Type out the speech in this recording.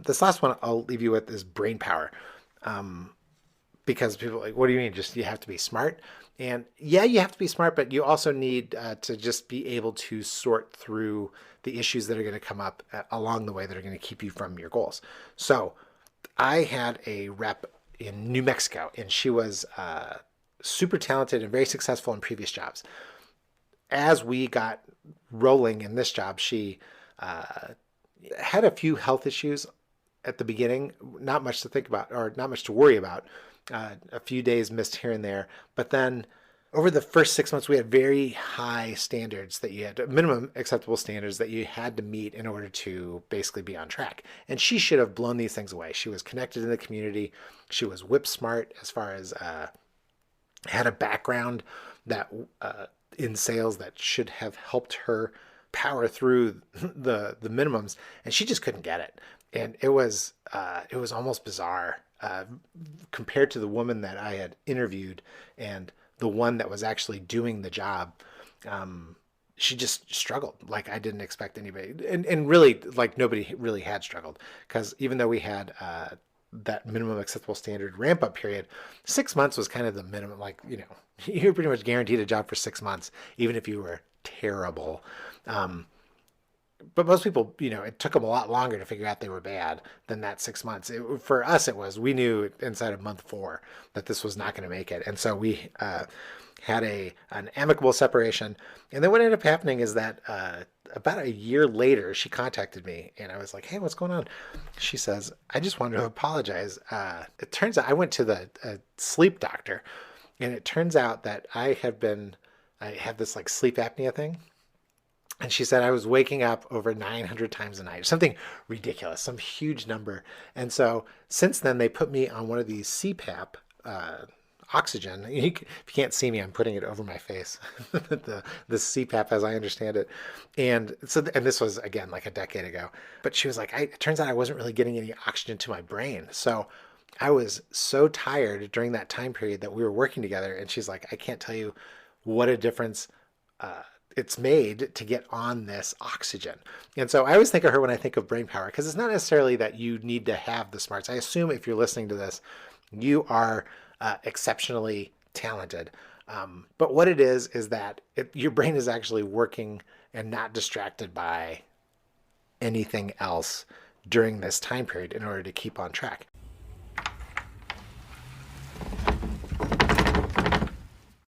This last one I'll leave you with is brain power. Because people are like, what do you mean? Just you have to be smart? And yeah, you have to be smart, but you also need to just be able to sort through the issues that are going to come up along the way that are going to keep you from your goals. So I had a rep in New Mexico, and she was super talented and very successful in previous jobs. As we got rolling in this job, she uh, had a few health issues at the beginning, not much to think about or not much to worry about. A few days missed here and there, but then over the first 6 months, we had very high standards that you had minimum acceptable standards that you had to meet in order to basically be on track. And she should have blown these things away. She was connected in the community. She was whip smart as far as had a background that in sales that should have helped her power through the minimums, and she just couldn't get it. And it was almost bizarre compared to the woman that I had interviewed and the one that was actually doing the job. She just struggled like I didn't expect anybody, and really like nobody really had struggled, because even though we had that minimum acceptable standard ramp up period, 6 months was kind of the minimum. Like, you're pretty much guaranteed a job for 6 months, even if you were terrible. But most people, it took them a lot longer to figure out they were bad than that 6 months. For us, it was, we knew inside of month 4 that this was not going to make it. And so we had an amicable separation. And then what ended up happening is that about a year later, she contacted me and I was like, hey, what's going on? She says, I just wanted to apologize. It turns out I went to the sleep doctor, and it turns out that I have this like sleep apnea thing. And she said I was waking up over 900 times a night, something ridiculous, some huge number. And so since then, they put me on one of these CPAP oxygen. If you can't see me, I'm putting it over my face, the CPAP as I understand it. And this was, again, like a decade ago. But she was like, it turns out I wasn't really getting any oxygen to my brain. So I was so tired during that time period that we were working together. And she's like, I can't tell you what a difference it's made to get on this oxygen. And so I always think of her when I think of brain power, because it's not necessarily that you need to have the smarts. I assume if you're listening to this, you are exceptionally talented. But what it is that your brain is actually working and not distracted by anything else during this time period in order to keep on track.